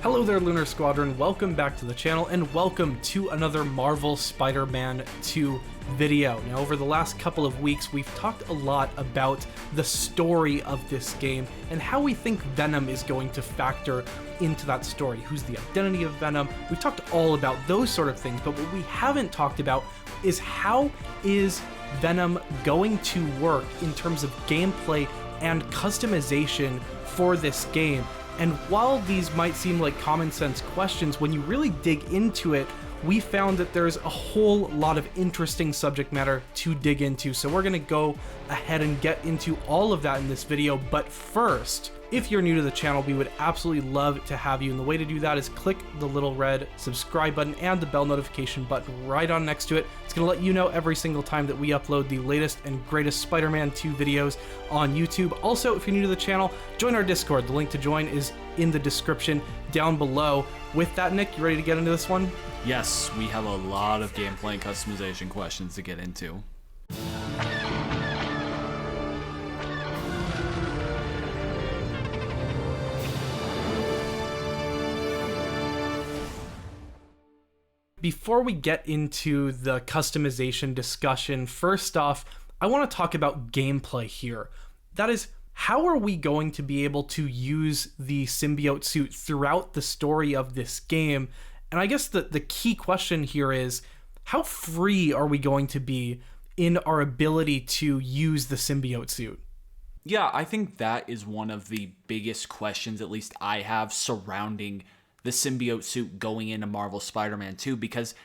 Hello there, Lunar Squadron. Welcome back to the channel, and welcome to another Marvel Spider-Man 2 video. Now, over the last couple of weeks, we've talked a lot about the story of this game and how we think Venom is going to factor into that story. Who's the identity of Venom? We've talked all about those sort of things, but what we haven't talked about is how is Venom going to work in terms of gameplay and customization for this game. And while these might seem like common sense questions, when you really dig into it, we found that there's a whole lot of interesting subject matter to dig into. So we're gonna go ahead and get into all of that in this video. But first, if you're new to the channel, we would absolutely love to have you. And the way to do that is click the little red subscribe button and the bell notification button right on next to it. It's gonna let you know every single time that we upload the latest and greatest Spider-Man 2 videos on YouTube. Also, if you're new to the channel, join our Discord. The link to join is in the description down below. With that, Nick, you ready to get into this one? Yes, we have a lot of gameplay and customization questions to get into. Before we get into the customization discussion, first off, I want to talk about gameplay here. That is, how are we going to be able to use the symbiote suit throughout the story of this game? And I guess the key question here is, how free are we going to be in our ability to use the symbiote suit? Yeah, I think that is one of the biggest questions, at least I have, surrounding the symbiote suit going into Marvel Spider-Man 2, because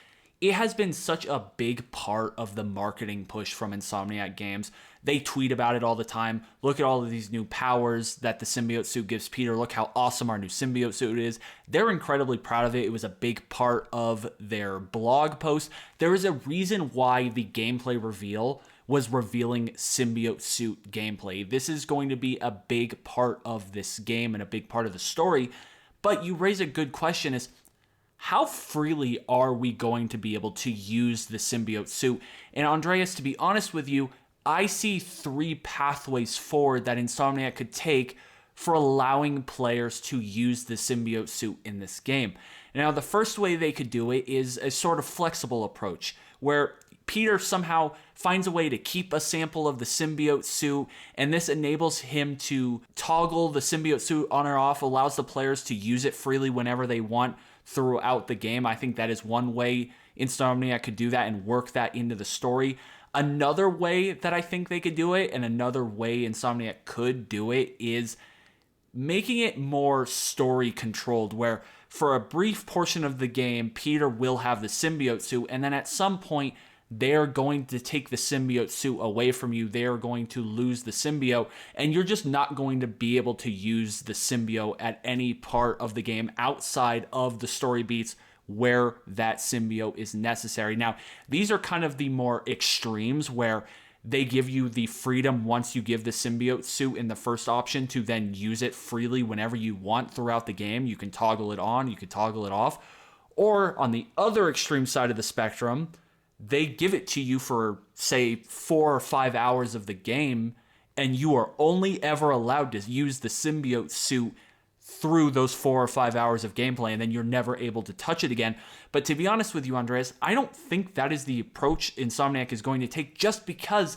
it has been such a big part of the marketing push from Insomniac Games. They tweet about it all the time. Look at all of these new powers that the symbiote suit gives Peter. Look how awesome our new symbiote suit is. They're incredibly proud of it. It was a big part of their blog post. There is a reason why the gameplay reveal was revealing symbiote suit gameplay. This is going to be a big part of this game and a big part of the story. But you raise a good question, is how freely are we going to be able to use the symbiote suit? And Andreas, to be honest with you, I see three pathways forward that Insomniac could take for allowing players to use the symbiote suit in this game. Now, the first way they could do it is a sort of flexible approach, where Peter somehow finds a way to keep a sample of the symbiote suit, and this enables him to toggle the symbiote suit on or off, allows the players to use it freely whenever they want throughout the game. I think that is one way Insomniac could do that and work that into the story. Another way that I think they could do it, and another way Insomniac could do it, is making it more story controlled, where for a brief portion of the game, Peter will have the symbiote suit, and then at some point, they're going to take the symbiote suit away from you. They're going to lose the symbiote, and you're just not going to be able to use the symbiote at any part of the game outside of the story beats where that symbiote is necessary. Now, these are kind of the more extremes, where they give you the freedom once you give the symbiote suit in the first option to then use it freely whenever you want throughout the game. You can toggle it on, you can toggle it off. Or on the other extreme side of the spectrum, they give it to you for, say, 4 or 5 hours of the game, and you are only ever allowed to use the symbiote suit through those 4 or 5 hours of gameplay, and then you're never able to touch it again. But to be honest with you, Andreas, I don't think that is the approach Insomniac is going to take, just because,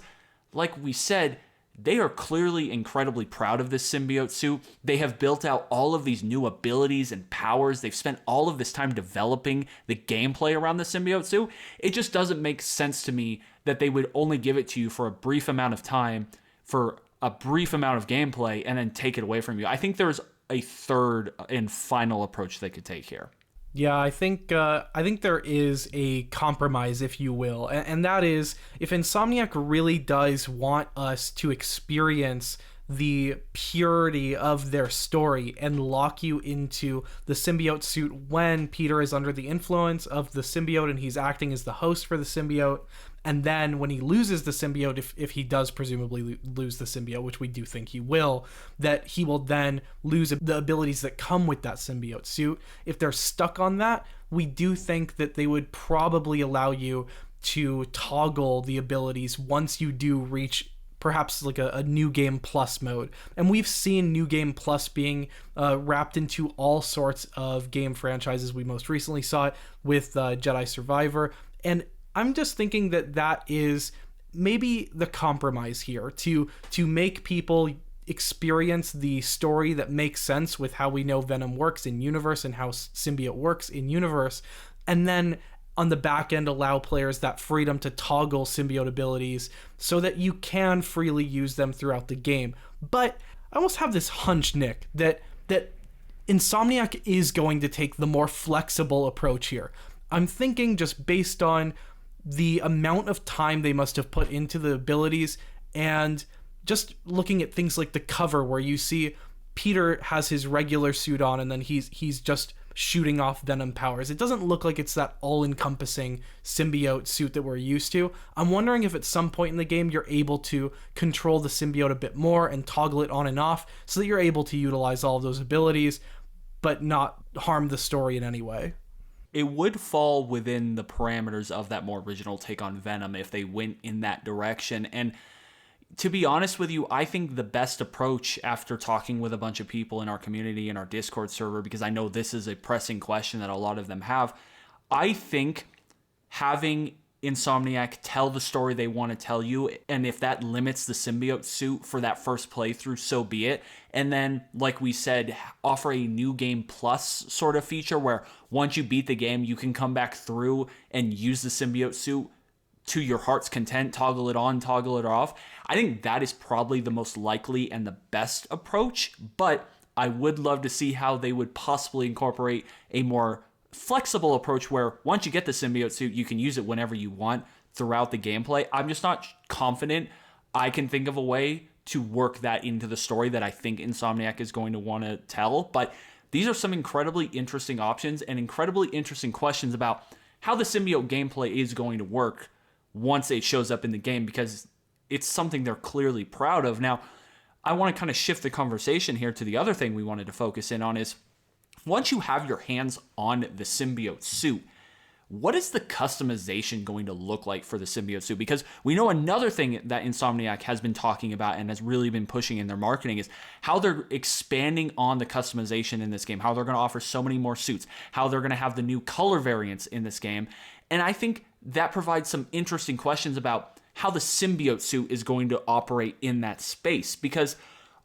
like we said, they are clearly incredibly proud of this symbiote suit. They have built out all of these new abilities and powers. They've spent all of this time developing the gameplay around the symbiote suit. It just doesn't make sense to me that they would only give it to you for a brief amount of time, for a brief amount of gameplay, and then take it away from you. I think there's a third and final approach they could take here. Yeah, I think there is a compromise, if you will, and that is, if Insomniac really does want us to experience the purity of their story and lock you into the symbiote suit when Peter is under the influence of the symbiote and he's acting as the host for the symbiote, and then when he loses the symbiote, if he does presumably lose the symbiote, which we do think he will, that he will then lose the abilities that come with that symbiote suit. If they're stuck on that, we do think that they would probably allow you to toggle the abilities once you do reach perhaps like a New Game Plus mode. And we've seen New Game Plus being wrapped into all sorts of game franchises. We most recently saw it with Jedi Survivor. And I'm just thinking that is maybe the compromise here to make people experience the story that makes sense with how we know Venom works in universe and how Symbiote works in universe, and then on the back end allow players that freedom to toggle symbiote abilities so that you can freely use them throughout the game. But I almost have this hunch, Nick, that Insomniac is going to take the more flexible approach here. I'm thinking, just based on the amount of time they must have put into the abilities, and just looking at things like the cover where you see Peter has his regular suit on and then he's just shooting off Venom powers. It doesn't look like it's that all-encompassing symbiote suit that we're used to. I'm wondering if at some point in the game you're able to control the symbiote a bit more and toggle it on and off so that you're able to utilize all of those abilities but not harm the story in any way. It would fall within the parameters of that more original take on Venom if they went in that direction. And to be honest with you, I think the best approach, after talking with a bunch of people in our community and our Discord server, because I know this is a pressing question that a lot of them have, I think having Insomniac tell the story they want to tell you, and if that limits the symbiote suit for that first playthrough, so be it. And then, like we said, offer a New Game Plus sort of feature where once you beat the game, you can come back through and use the symbiote suit to your heart's content, toggle it on, toggle it off. I think that is probably the most likely and the best approach, but I would love to see how they would possibly incorporate a more flexible approach where once you get the symbiote suit, you can use it whenever you want throughout the gameplay. I'm just not confident I can think of a way to work that into the story that I think Insomniac is going to want to tell, but these are some incredibly interesting options and incredibly interesting questions about how the symbiote gameplay is going to work once it shows up in the game, because it's something they're clearly proud of. Now, I want to kind of shift the conversation here to the other thing we wanted to focus in on is, once you have your hands on the symbiote suit, what is the customization going to look like for the symbiote suit? Because we know another thing that Insomniac has been talking about and has really been pushing in their marketing is how they're expanding on the customization in this game, how they're going to offer so many more suits, how they're going to have the new color variants in this game. And I think that provides some interesting questions about how the symbiote suit is going to operate in that space. Because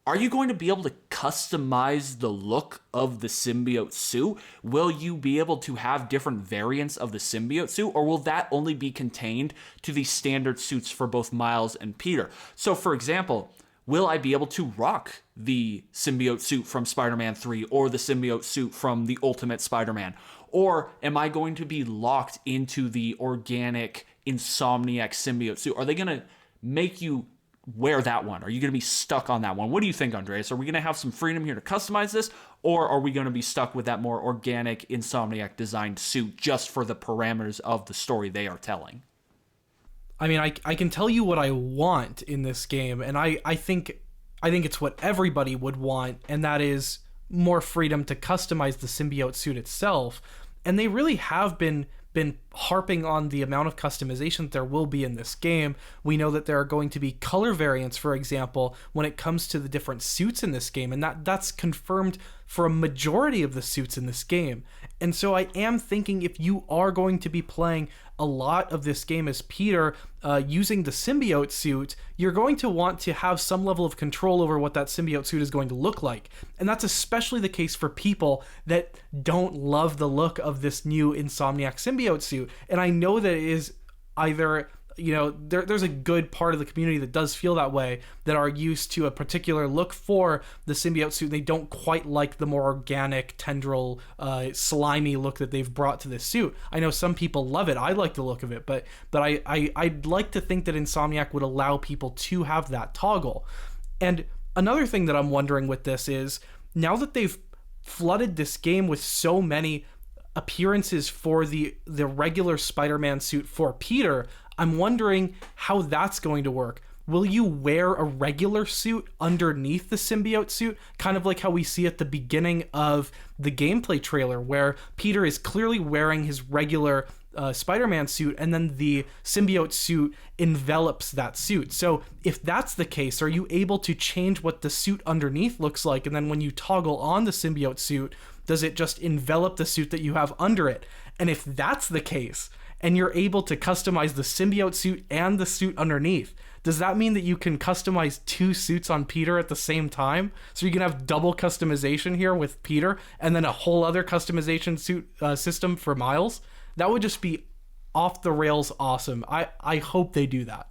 are you going to be able to customize the look of the symbiote suit? Will you be able to have different variants of the symbiote suit, or will that only be contained to the standard suits for both Miles and Peter? So, for example, will I be able to rock the symbiote suit from Spider-Man 3 or the symbiote suit from the Ultimate Spider-Man? Or am I going to be locked into the organic Insomniac symbiote suit? Are they going to make you wear that one? Are you going to be stuck on that one? What do you think, Andreas? Are we going to have some freedom here to customize this? Or are we going to be stuck with that more organic Insomniac designed suit just for the parameters of the story they are telling? I mean, I can tell you what I want in this game, and I think it's what everybody would want, and that is more freedom to customize the symbiote suit itself. And they really have been harping on the amount of customization that there will be in this game. We know that there are going to be color variants, for example, when it comes to the different suits in this game, and that's confirmed for a majority of the suits in this game. And so I am thinking, if you are going to be playing a lot of this game as Peter using the symbiote suit, you're going to want to have some level of control over what that symbiote suit is going to look like. And that's especially the case for people that don't love the look of this new Insomniac symbiote suit. And I know that it is either, you know, there's a good part of the community that does feel that way, that are used to a particular look for the symbiote suit. They don't quite like the more organic, tendril, slimy look that they've brought to this suit. I know some people love it. I like the look of it, but I'd like to think that Insomniac would allow people to have that toggle. And another thing that I'm wondering with this is, now that they've flooded this game with so many appearances for the regular Spider-Man suit for Peter, I'm wondering how that's going to work. will you wear a regular suit underneath the symbiote suit? Kind of like how we see at the beginning of the gameplay trailer, where Peter is clearly wearing his regular Spider-Man suit, and then the symbiote suit envelops that suit. So if that's the case, are you able to change what the suit underneath looks like, and then when you toggle on the symbiote suit, does it just envelop the suit that you have under it? And if that's the case, and you're able to customize the symbiote suit and the suit underneath, does that mean that you can customize 2 suits on Peter at the same time? So you can have double customization here with Peter, and then a whole other customization suit system for Miles? That would just be off the rails awesome. I hope they do that.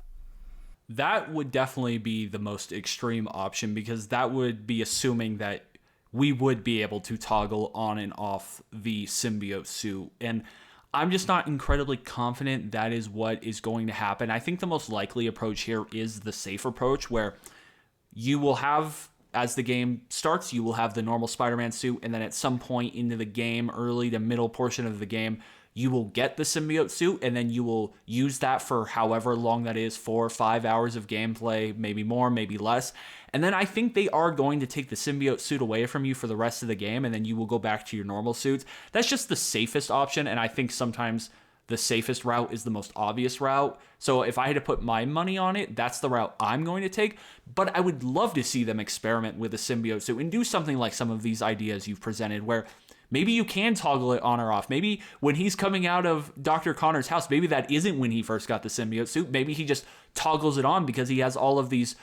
That would definitely be the most extreme option, because that would be assuming that we would be able to toggle on and off the symbiote suit. And I'm just not incredibly confident that is what is going to happen. I think the most likely approach here is the safe approach, where you will have, as the game starts, you will have the normal Spider-Man suit, and then at some point into the game, early to middle portion of the game, you will get the symbiote suit, and then you will use that for however long that is, 4 or 5 hours of gameplay, maybe more, maybe less. And then I think they are going to take the symbiote suit away from you for the rest of the game, and then you will go back to your normal suits. That's just the safest option, and I think sometimes the safest route is the most obvious route. So if I had to put my money on it, that's the route I'm going to take. But I would love to see them experiment with the symbiote suit and do something like some of these ideas you've presented, where maybe you can toggle it on or off. Maybe when he's coming out of Dr. Connor's house, maybe that isn't when he first got the symbiote suit. Maybe he just toggles it on because he has all of these,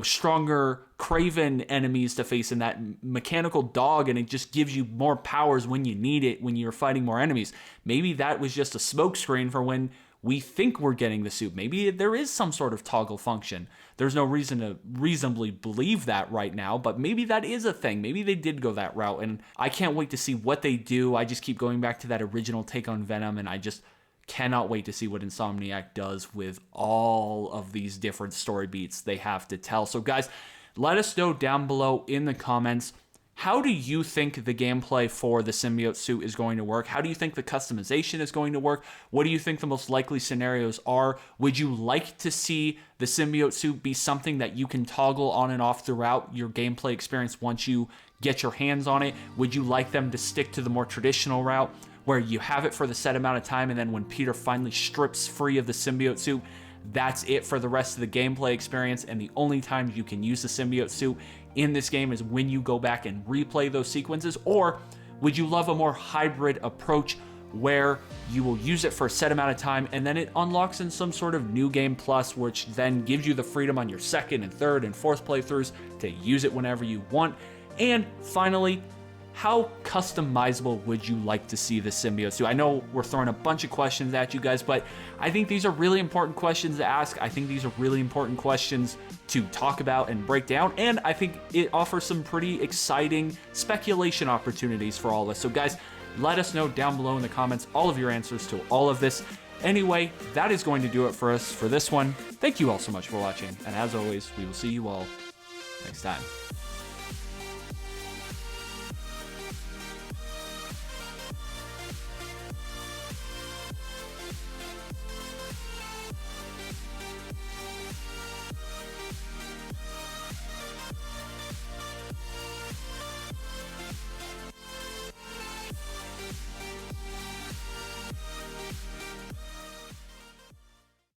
stronger Kraven enemies to face in that mechanical dog, and it just gives you more powers when you need it, when you're fighting more enemies. Maybe that was just a smokescreen for when we think we're getting the suit. Maybe there is some sort of toggle function. There's no reason to reasonably believe that right now, but maybe that is a thing. Maybe they did go that route, and I can't wait to see what they do. I just keep going back to that original take on Venom, and I just cannot wait to see what Insomniac does with all of these different story beats they have to tell. So guys, let us know down below in the comments, how do you think the gameplay for the symbiote suit is going to work? How do you think the customization is going to work? What do you think the most likely scenarios are? Would you like to see the symbiote suit be something that you can toggle on and off throughout your gameplay experience once you get your hands on it? Would you like them to stick to the more traditional route, where you have it for the set amount of time, and then when Peter finally strips free of the symbiote suit, that's it for the rest of the gameplay experience, and the only time you can use the symbiote suit in this game is when you go back and replay those sequences? Or would you love a more hybrid approach where you will use it for a set amount of time, and then it unlocks in some sort of new game plus, which then gives you the freedom on your second and third and fourth playthroughs to use it whenever you want? And finally, how customizable would you like to see the symbiote suit? I know we're throwing a bunch of questions at you guys, but I think these are really important questions to ask. I think these are really important questions to talk about and break down, and I think it offers some pretty exciting speculation opportunities for all of us. So guys, let us know down below in the comments all of your answers to all of this. Anyway, that is going to do it for us for this one. Thank you all so much for watching, and as always, we will see you all next time.